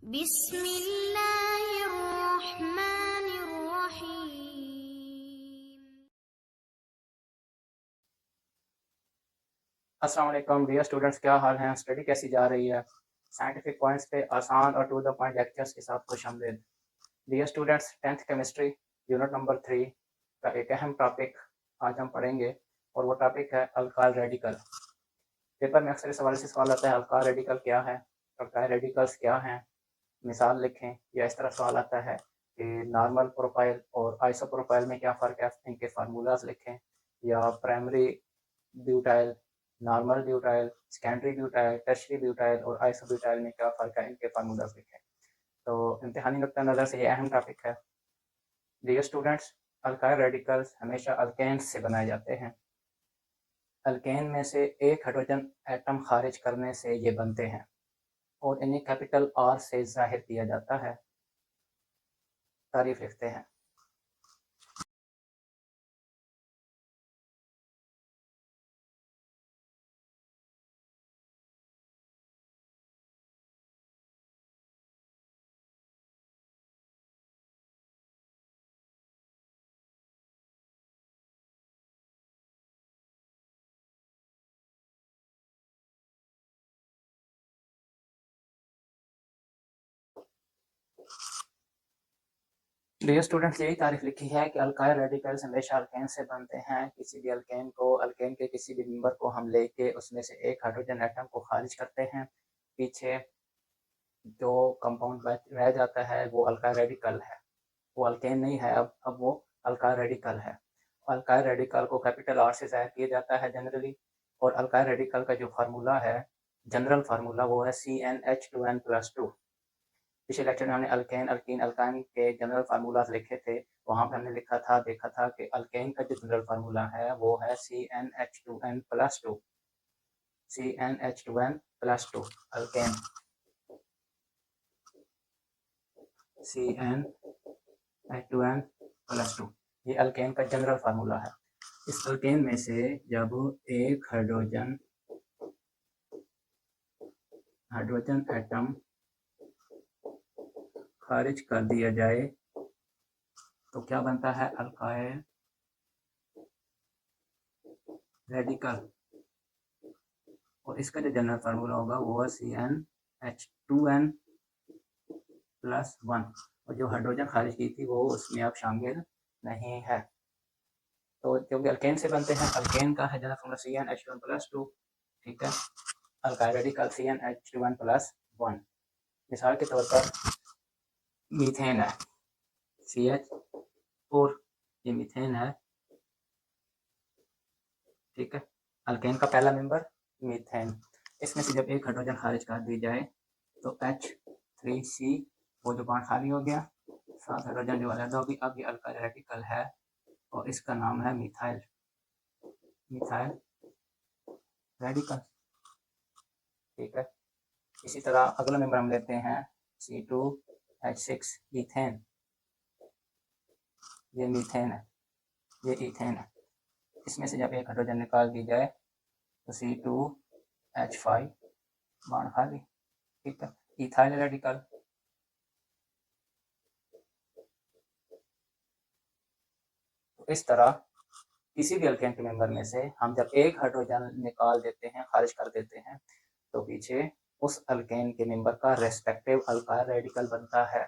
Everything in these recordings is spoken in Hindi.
अस्सलाम वालेकुम डियर स्टूडेंट्स, क्या हाल हैं? स्टडी कैसी जा रही है? साइंटिफिक पॉइंट्स पे आसान और टू द पॉइंट लेक्चर्स के साथ खुशामदीद। Dear students, 10th chemistry unit number 3 का एक अहम टॉपिक आज हम पढ़ेंगे और वो टॉपिक है अल्काइल रेडिकल। पेपर में अक्सर इस हवाले से सवाल आता है, अल्काइल रेडिकल क्या है, अल्काइल रेडिकल्स क्या हैं, मिसाल लिखें। या इस तरह सवाल आता है कि नॉर्मल प्रोफाइल और आइसो प्रोफाइल में क्या फ़र्क है, इनके फार्मूलाज लिखें। या primary butyl, normal butyl, secondary butyl, tertiary butyl और आइसो ब्यूटाइल में क्या फ़र्क है, इनके फार्मूलाज लिखें। तो इम्तिहानी नुक्ता नज़र से ये अहम टॉपिक है। डियर स्टूडेंट्स, अल्काइल रेडिकल्स हमेशा अल्केन्स से बनाए जाते हैं। अल्केन में से एक हाइड्रोजन एटम खारिज करने से ये बनते हैं और इन्हें कैपिटल आर से जाहिर किया जाता है। तारीफ लिखते हैं। डियर स्टूडेंट्स, यही तारीफ लिखी है कि अल्काइल रेडिकल्स हमेशा अल्केन से बनते हैं। किसी भी अल्केन के किसी भी मेंबर को हम लेके उसमें से एक हाइड्रोजन एटम को खारिज करते हैं, पीछे जो कंपाउंड रह जाता है वो अल्काइल रेडिकल है। वो अल्केन नहीं है, अब वो अल्काइल रेडिकल है। अल्काइल रेडिकल को कैपिटल आर से जाहिर किया जाता है जनरली। और अल्काइल रेडिकल का जो फार्मूला है, जनरल फार्मूला, वो है CnH2n+2। पिछले लेक्चर में हमने अल्केन, अल्कीन, अल्काइन के जनरल फार्मूलाज लिखे थे। वहाँ पे हमने देखा था कि अल्केन का जो जनरल फार्मूला है वो है CnH2n+2। CnH2n+2 अल्केन, CnH2n+2, ये अल्केन का जनरल फार्मूला है। इस अल्केन में से जब एक हाइड्रोजन एटम खारिज कर दिया जाए तो क्या बनता है? Alkyl radical. और इसका जो जनरल फार्मूला होगा वो है CnH2n+1। और जो हाइड्रोजन खारिज की थी वो उसमें अब शामिल नहीं है। तो क्योंकि अल्केन से बनते हैं, अल्केन का है जनरल फार्मूला CnH2n+2, ठीक है। Alkyl radical CnH2n+1। मिसाल के तौर पर मीथेन है, CH4, ये मीथेन है, ठीक है। अल्केन का पहला मेंबर मीथेन। इसमें से जब एक हाइड्रोजन खारिज कर दी जाए तो H3C, वो जो बॉन्ड खाली हो गया, 7 हाइड्रोजन जो अलग होगी। अब ये अल्काइल रेडिकल है और इसका नाम है मिथाइल रेडिकल, ठीक है। इसी तरह अगला मेंबर हम लेते हैं C2H6 ईथेन। ये मीथेन है, ये ईथेन है। इसमें से जब एक हाइड्रोजन निकाल दी जाए तो C2H5 बॉन्ड खाली, ठीक है। Ethyl radical. तो इस तरह किसी भी अल्केन के मेंबर में से हम जब एक हाइड्रोजन निकाल देते हैं, खारिज कर देते हैं, तो पीछे उस अल्केन के मेंबर का रेस्पेक्टिव अल्काइल रेडिकल बनता है।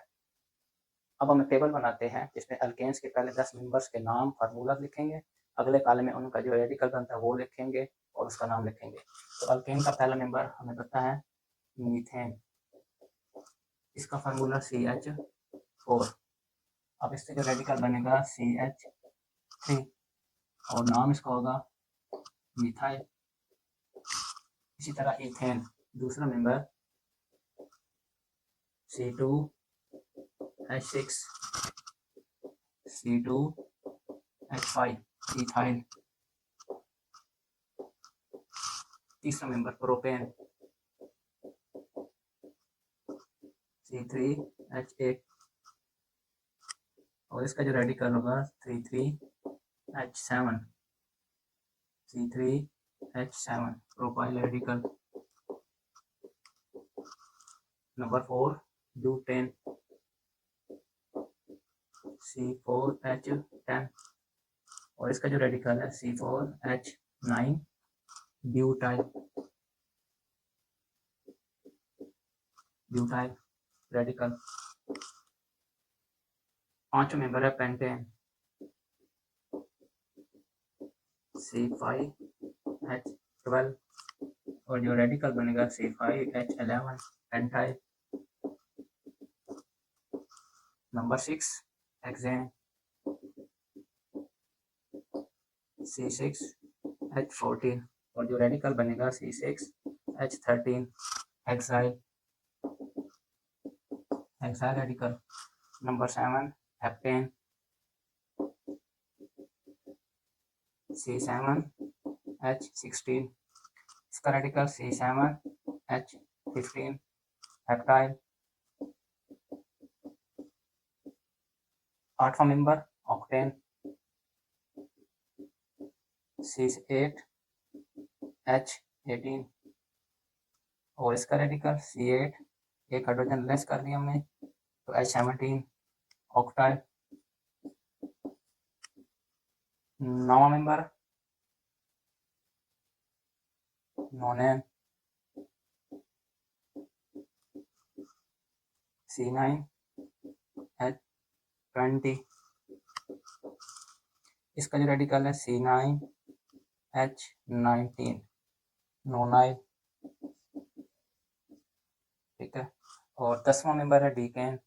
अब हम टेबल बनाते हैं जिसमें अल्केन्स के पहले 10 मेंबर्स के नाम, फार्मूला लिखेंगे। अगले कॉलम में उनका जो रेडिकल बनता है वो लिखेंगे और उसका नाम लिखेंगे। तो अल्केन का पहला मेंबर हमें पता है मीथेन, इसका फार्मूला CH4। अब इससे जो रेडिकल बनेगा CH3 और नाम इसका होगा मिथाइल। इसी तरह ईथेन, दूसरा मेंबर C2H6 C2H5 इथाइल। तीसरा मेंबर प्रोपेन C3H8 और इसका जो रेडिकल होगा C3H7 propyl radical. Number 4 butane C4H10 और इसका जो रेडिकल है C4H9 ब्यूटाइल रेडिकल। पांचों मेंबर है पेंटेन C5H12 और जो रेडिकल बनेगा C5H11 pentyl. Number 6 hexane C6H14 और जो रेडिकल बनेगा C6H13 hexyl radical. Number 7 heptane C7H16 इसका रेडिकल C7H15 हेप्टाइल। आठवां मेंबर ऑक्टेन C8H18 और इसका रेडिकल C8 एक हाइड्रोजन लेस कर दिया हमने तो H17 ऑक्टाइल। नौवां मेंबर नोनेन C9H20 इसका जो रेडिकल है C9H19 नोनाइल। ठीक है और 10वां मेंबर है डीकेन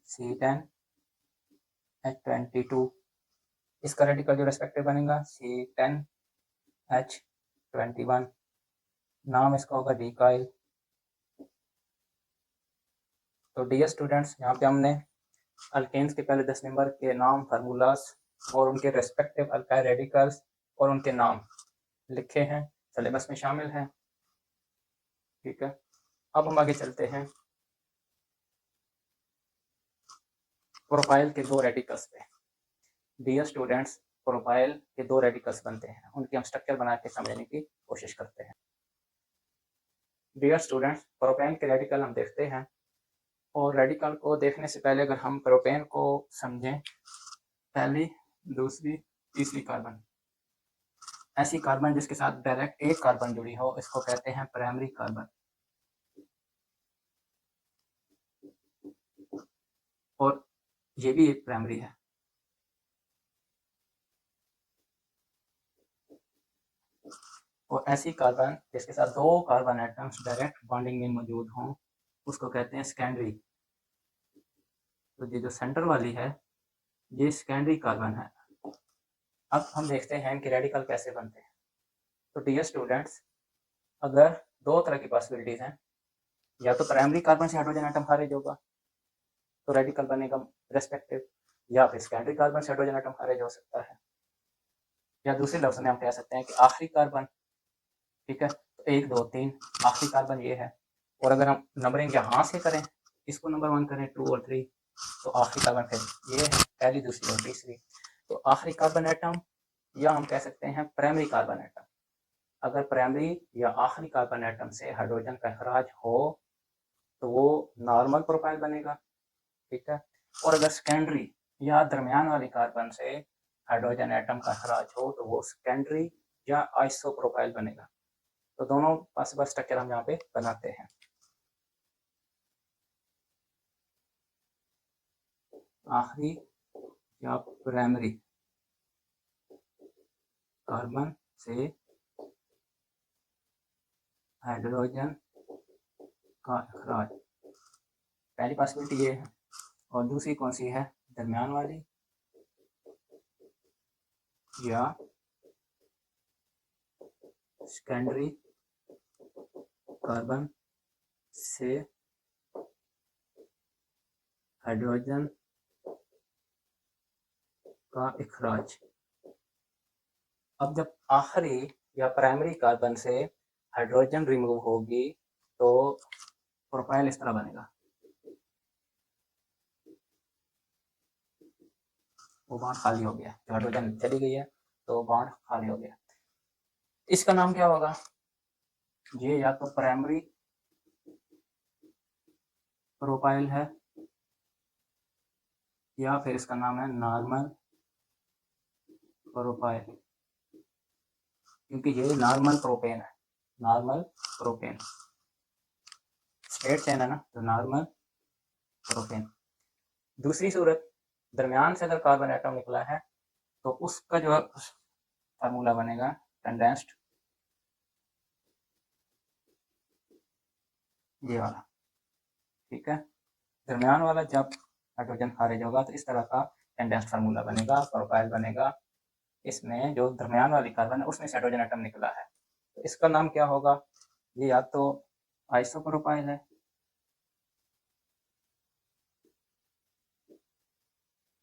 C10H22 इसका रेडिकल जो रेस्पेक्टिव बनेगा C10H21 नाम इसका होगा डीकाइल। तो डियर स्टूडेंट्स यहाँ पे हमने अल्केन्स के पहले 10 मेंबर के नाम फार्मूलास और उनके रेस्पेक्टिव अल्काइल रेडिकल्स और उनके नाम लिखे हैं, सिलेबस में शामिल हैं। ठीक है अब हम आगे चलते हैं प्रोपाइल के दो रेडिकल्स पे। डियर स्टूडेंट्स प्रोपाइल के दो रेडिकल्स बनते हैं, उनके हम स्ट्रक्चर बना के समझने की कोशिश करते हैं। डियर स्टूडेंट्स प्रोपेन के रेडिकल हम देखते हैं और रेडिकल को देखने से पहले अगर हम प्रोपेन को समझें, पहली दूसरी तीसरी कार्बन, ऐसी कार्बन जिसके साथ डायरेक्ट एक कार्बन जुड़ी हो इसको कहते हैं प्राइमरी कार्बन। और ये भी एक प्राइमरी है। और ऐसी कार्बन जिसके साथ दो कार्बन एटम्स डायरेक्ट बॉन्डिंग में मौजूद हों उसको कहते हैं सेकेंडरी। तो ये जो सेंटर वाली है ये सेकेंडरी कार्बन है। अब हम देखते हैं कि रेडिकल कैसे बनते हैं। तो डियर स्टूडेंट्स अगर दो तरह की पॉसिबिलिटीज हैं, या तो प्राइमरी कार्बन से हाइड्रोजन एटम खारिज होगा तो रेडिकल बनेगा रेस्पेक्टिव, या फिर सेकेंडरी कार्बन से हाइड्रोजन एटम खारिज हो सकता है, या दूसरे लफ्ज में हम कह सकते हैं कि आखिरी कार्बन। ठीक है तो 1 2 3 आखिरी कार्बन ये है। और अगर हम नंबरिंग यहाँ से करें, इसको नंबर 1 करें 2 और 3 तो आखिरी कार्बन फिर ये है, पहली दूसरी और तीसरी। तो आखिरी कार्बन एटम या हम कह सकते हैं प्राइमरी कार्बन एटम। अगर प्राइमरी या आखिरी कार्बन एटम से हाइड्रोजन का अखराज हो तो वो नॉर्मल प्रोफाइल बनेगा। ठीक है और अगर सेकेंडरी या दरमियान वाली कार्बन से हाइड्रोजन एटम का अखराज हो तो वो सेकेंडरी या आइसो प्रोफाइल बनेगा। तो दोनों पॉसिबल स्ट्रक्चर हम यहाँ पे बनाते हैं। आखिरी या प्राइमरी कार्बन से हाइड्रोजन का अखराज, पहली पॉसिबिलिटी ये है। और दूसरी कौन सी है, दरमियान वाली या सेकेंडरी कार्बन से हाइड्रोजन का इखराज। अब जब आखिरी या प्राइमरी कार्बन से हाइड्रोजन रिमूव होगी तो प्रोफाइल इस तरह बनेगा, वो बॉन्ड खाली हो गया, हाइड्रोजन चली गई है तो बॉन्ड खाली हो गया। इसका नाम क्या होगा, ये या तो प्राइमरी प्रोपाइल है या फिर इसका नाम है नॉर्मल प्रोपाइल, क्योंकि ये नॉर्मल प्रोपेन है, नॉर्मल प्रोपेन स्ट्रेट चेन है ना, तो नॉर्मल प्रोपेन। दूसरी सूरत, दरमियान से अगर कार्बन एटम निकला है तो उसका जो फार्मूला बनेगा कंडेंस्ड, ये वाला, ठीक है। दरमियान वाला जब हाइड्रोजन खारिज होगा तो इस तरह का कंडेंस्ड फार्मूला बनेगा, प्रोपाइल बनेगा। इसमें जो दरमियान वाली कार्बन है उसमें से हाइड्रोजन एटम निकला है, तो इसका नाम क्या होगा? ये या तो आइसोप्रोपाइल है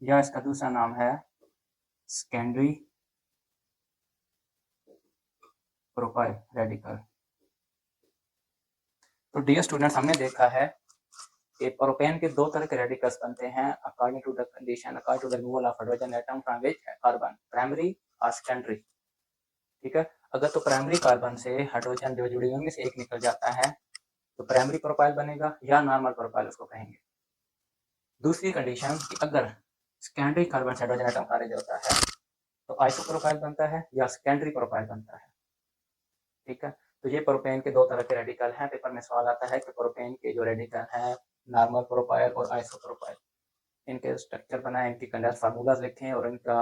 या इसका दूसरा नाम है सेकेंडरी प्रोपाइल रेडिकल। तो डियर स्टूडेंट्स, हमने देखा है कि प्रोपेन के दो तरह के रेडिकल्स बनते हैं according to the condition, according to the removal of hydrogen atom from which carbon, primary और सेकेंडरी, ठीक है। अगर तो प्राइमरी कार्बन से हाइड्रोजन जो जुड़ी होंगे से एक निकल जाता है तो प्राइमरी प्रोपाइल बनेगा या नॉर्मल प्रोपाइल उसको कहेंगे। दूसरी कंडीशन कि अगर सेकेंडरी कार्बन से हाइड्रोजन एटम खारिज होता है तो आइसोप्रोपाइल बनता है या सेकेंडरी प्रोपाइल बनता है, ठीक है। तो ये प्रोपेन के दो तरह के रेडिकल हैं। पेपर में सवाल आता है कि प्रोपेन के जो रेडिकल हैं नॉर्मल प्रोपाइल और आइसोप्रोपाइल, इनके स्ट्रक्चर बनाए, इनकी कंडेंस फार्मूलाज लिखें और इनका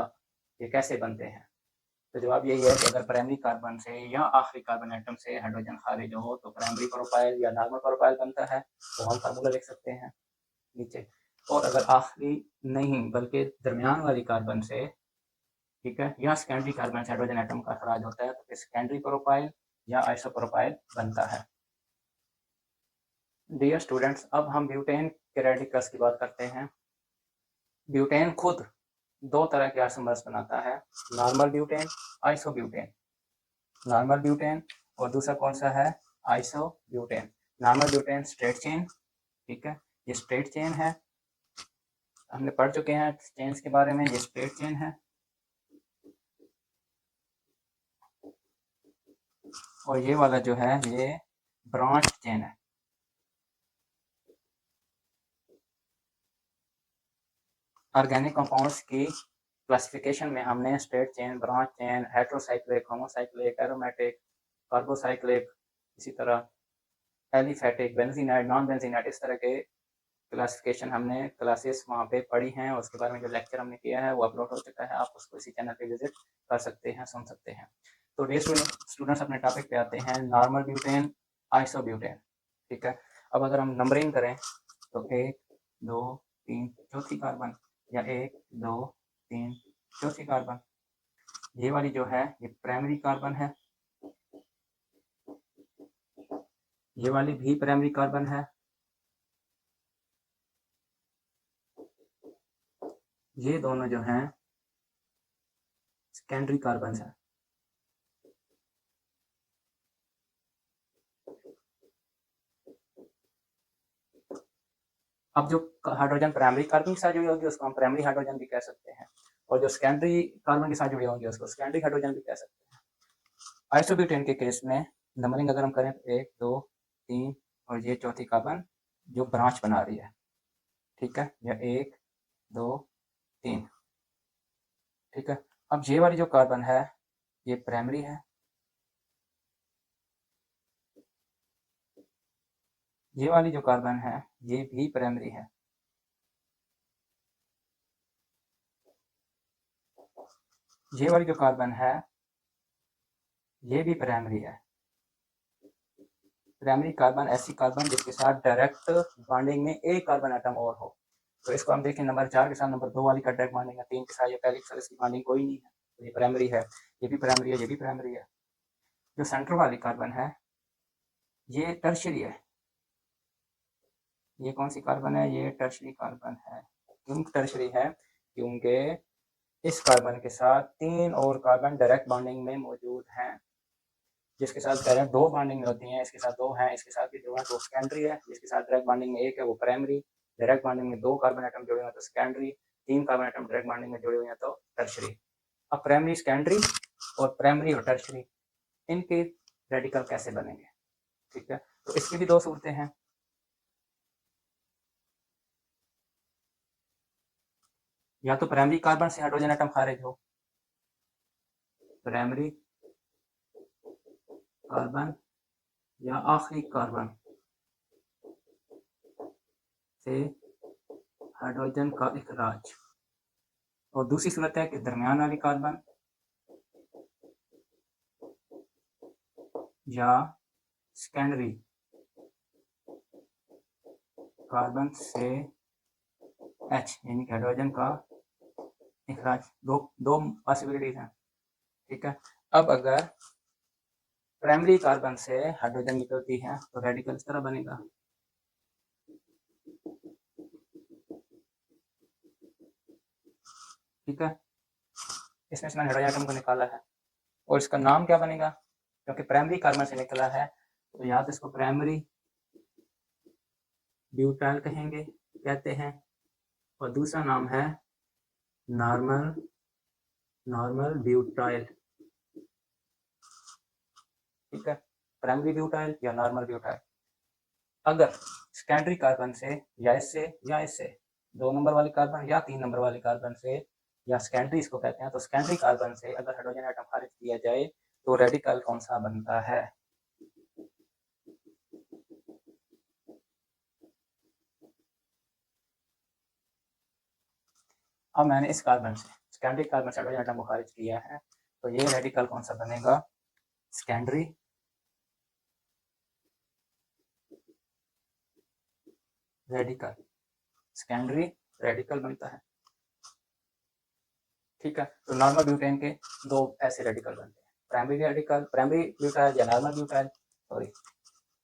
ये कैसे बनते हैं। तो जवाब यही है कि अगर प्राइमरी कार्बन से या आखिरी कार्बन एटम से हाइड्रोजन खारिज हो तो प्राइमरी प्रोपाइल या नॉर्मल प्रोपाइल बनता है, तो हम फार्मूला लिख सकते हैं नीचे। और अगर आखिरी नहीं बल्कि दरमियान वाली कार्बन से, ठीक है, या सेकेंडरी कार्बन से हाइड्रोजन एटम का खराज होता है तो सेकेंडरी प्रोपाइल या आइसोप्रोपाइल बनता है। डियर स्टूडेंट्स, अब हम ब्यूटेन के रेडिकल्स की बात करते हैं। ब्यूटेन खुद दो तरह के आइसोमर्स बनाता है, normal butane, isobutane. Normal butane और दूसरा कौन सा है? Isobutane. Normal butane straight chain, ठीक है, ये स्ट्रेट चेन है, हमने पढ़ चुके हैं चेन्स के बारे में, ये स्ट्रेट चेन है। और ये वाला जो है ये ब्रांच चेन है। ऑर्गेनिक कंपाउंड्स की क्लासिफिकेशन में हमने straight chain, branch chain, heterocyclic, homocyclic, aromatic, carbocyclic, इसी तरह एलिफेटिक, बेंजीनाइड, नॉन बेंजीनाइड, इस तरह के क्लासिफिकेशन हमने क्लासेस वहाँ पे पढ़ी हैं और उसके बारे में जो लेक्चर हमने किया है वो अपलोड हो चुका है, आप उसको इसी चैनल पे विजिट कर सकते हैं, सुन सकते हैं। तो डियर स्टूडेंट्स, अपने टॉपिक पे आते हैं, नॉर्मल ब्यूटेन, आइसोब्यूटेन, ठीक है। अब अगर हम नंबरिंग करें तो 1 2 3 चौथी कार्बन, या 1 2 3 चौथी कार्बन, ये वाली जो है ये प्राइमरी कार्बन है, ये वाली भी प्राइमरी कार्बन है, ये दोनों जो हैं सेकेंडरी कार्बन है। अब जो हाइड्रोजन प्राइमरी कार्बन के साथ जुड़ी होगी उसको हम प्राइमरी हाइड्रोजन भी कह सकते हैं, और जो सेकेंडरी कार्बन के साथ जुड़ी होंगी उसको सेकेंडरी हाइड्रोजन भी कह सकते हैं। आइसोब्यूटेन के केस में नंबरिंग अगर हम करें तो 1 2 3 और ये चौथी कार्बन जो ब्रांच बना रही है, ठीक है, यह 1 2 3, ठीक है। अब ये वाली जो कार्बन है ये प्राइमरी है, ये वाली जो कार्बन है ये भी प्राइमरी है, ये वाली जो कार्बन है ये भी प्राइमरी है। प्राइमरी कार्बन ऐसी कार्बन जिसके साथ डायरेक्ट बॉन्डिंग में एक कार्बन एटम और हो, तो इसको हम देखें नंबर 4 के साथ नंबर 2 वाली का डायरेक्ट बॉन्डिंग है, 3 के साथ ये पहले के साथ इसकी बॉन्डिंग कोई नहीं है, तो ये प्राइमरी है, ये भी प्राइमरी है, ये भी प्राइमरी है। जो सेंटर वाली कार्बन है ये टर्शियरी है, ये कौन सी कार्बन है? ये टर्शियरी कार्बन है। क्यों टर्शियरी है? क्योंकि इस कार्बन के साथ 3 और कार्बन डायरेक्ट बॉन्डिंग में मौजूद हैं, जिसके साथ डायरेक्ट 2 बॉन्डिंग में होती हैं, इसके साथ 2 हैं, इसके साथ भी 2 है तो सेकेंडरी है, जिसके साथ डायरेक्ट बॉन्डिंग में 1 है वो प्राइमरी, डायरेक्ट बॉन्डिंग में 2 कार्बन एटम जुड़े हुए हैं तो secondary, 3 carbon atom direct bonding में जुड़े हुए हैं तो टर्शियरी। अब प्राइमरी, सेकेंडरी और प्राइमरी और टर्शियरी इनके रेडिकल कैसे बनेंगे, ठीक है। तो इसकी भी 2 सूरतें हैं। या तो प्राइमरी कार्बन से हाइड्रोजन एटम खारिज हो, प्राइमरी कार्बन या आखिरी कार्बन से हाइड्रोजन का इखराज, और दूसरी सूरत है कि दरमियान वाली कार्बन या सेकेंडरी कार्बन से H यानी कि हाइड्रोजन का इखराज। दो पॉसिबिलिटीज हैं, ठीक है। अब अगर प्राइमरी कार्बन से हाइड्रोजन निकलती है तो रेडिकल इस तरह बनेगा, ठीक है। इसमें से मैंने हाइड्रोजन एटम को निकाला है और इसका नाम क्या बनेगा, क्योंकि प्राइमरी कार्बन से निकला है तो या तो इसको प्राइमरी ब्यूटाइल कहेंगे, कहते हैं, और दूसरा नाम है नॉर्मल ब्यूटाइल, ठीक है। प्राइमरी ब्यूटाइल या नॉर्मल ब्यूटाइल। अगर सेकेंडरी कार्बन से या इससे 2 नंबर वाली कार्बन या 3 नंबर वाली कार्बन से, या सेकेंडरी इसको कहते हैं, तो सेकेंडरी कार्बन से अगर हाइड्रोजन एटम खारिज किया जाए तो रेडिकल कौन सा बनता है। अब मैंने इस कार्बन से सेकेंडरी कार्बन से हाइड्रोजन एटम को खारिज किया है तो ये रेडिकल कौन सा बनेगा, सेकेंडरी रेडिकल, सेकेंडरी रेडिकल बनता है, ठीक है। तो नॉर्मल ब्यूटेन के दो ऐसे रेडिकल बनते हैं, प्राइमरी ब्यूटाइल या नॉर्मल ब्यूटाइल, सॉरी,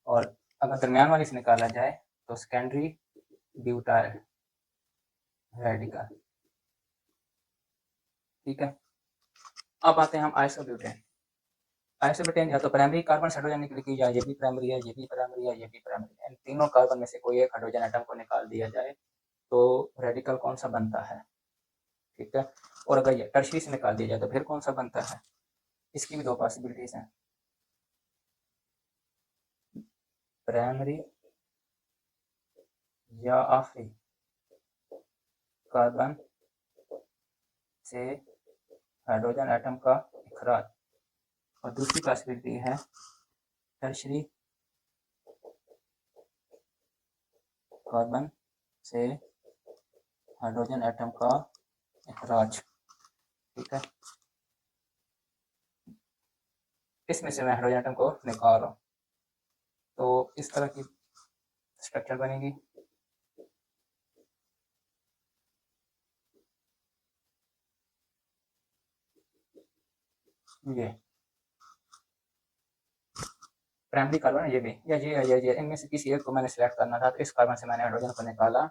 और अगर दरमियान वाली से निकाला जाए तो सेकेंडरी ब्यूटाइल रेडिकल, ठीक है। अब आते हैं हम आइसोब्यूटेन। आइसोब्यूटेन या तो प्राइमरी कार्बन से हाइड्रोजन निकल की, या ये भी प्राइमरी है, ये भी प्राइमरी है, ये भी प्राइमरी है, इन तीनों कार्बन में से कोई एक हाइड्रोजन एटम को निकाल दिया जाए तो रेडिकल कौन सा बनता है, ठीक है। और अगर ये टर्शरी से निकाल दिया जाए तो फिर कौन सा बनता है, इसकी भी दो पॉसिबिलिटीज हैं, प्राइमरी या आखिरी कार्बन से हाइड्रोजन एटम का इखराज, और दूसरी पॉसिबिलिटी है टर्शरी कार्बन से हाइड्रोजन एटम का इखराज, ठीक है। इसमें से मैं हाइड्रोजन एटम को निकाल रहा हूँ तो इस तरह की स्ट्रक्चर बनेगी, ये प्राइमरी कार्बन है, ये भी, या ये इनमें से किसी एक को मैंने सिलेक्ट करना था, तो इस कार्बन से मैंने हाइड्रोजन को निकाला,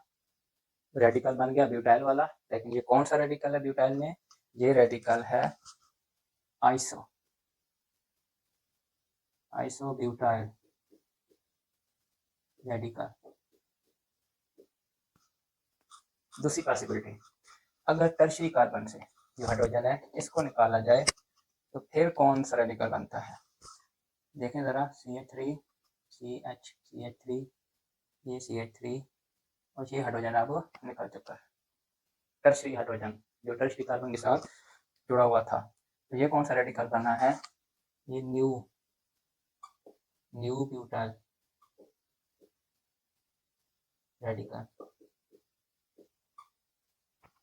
रेडिकल बन गया ब्यूटाइल वाला। लेकिन ये कौन सा रेडिकल है ब्यूटाइल में, ये रेडिकल है आइसो ब्यूटाइल रेडिकल। दूसरी पॉसिबिलिटी, अगर टर्शरी कार्बन से जो हाइड्रोजन है इसको निकाला जाए तो फिर कौन सा रेडिकल बनता है, देखें ज़रा, CH3 CH3, ये CH3 और ये हाइड्रोजन अब निकल चुका है, टर्शरी हाइड्रोजन जो टर्शरी कार्बन के साथ जुड़ा हुआ था, तो ये कौन सा रेडिकल बना है, ये न्यू ब्यूटाइल रेडिकल,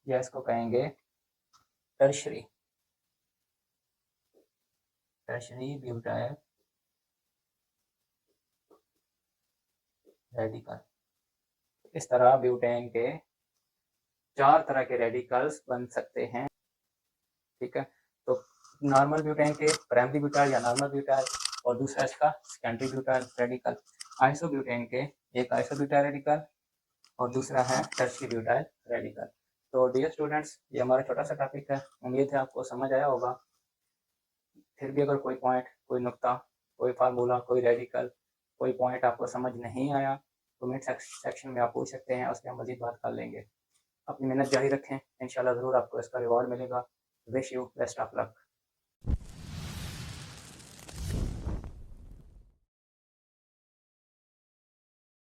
या इसको कहेंगे टर्शरी ब्यूटाइल रेडिकल। इस तरह ब्यूटेन के 4 तरह के रेडिकल्स बन सकते हैं, ठीक है। तो नॉर्मल ब्यूटेन के प्राइमरी ब्यूटाइल या नॉर्मल ब्यूटाइल, और दूसरा इसका सेकेंडरी ब्यूटाइल रेडिकल। आइसोब्यूटेन के एक आइसोब्यूटाइल रेडिकल और दूसरा है टर्शरी ब्यूटाइल रेडिकल। तो डियर स्टूडेंट्स, ये हमारा छोटा सा टॉपिक है, उम्मीद है आपको समझ आया होगा। फिर भी अगर कोई पॉइंट, कोई नुक्ता, कोई फार्मूला, कोई रेडिकल, कोई पॉइंट आपको समझ नहीं आया तो कमेंट सेक्शन में आप पूछ सकते हैं, उस पर हम मज़ीद बात कर लेंगे। अपनी मेहनत जारी रखें, इंशाल्लाह ज़रूर आपको इसका रिवॉर्ड मिलेगा। Wish you best of luck.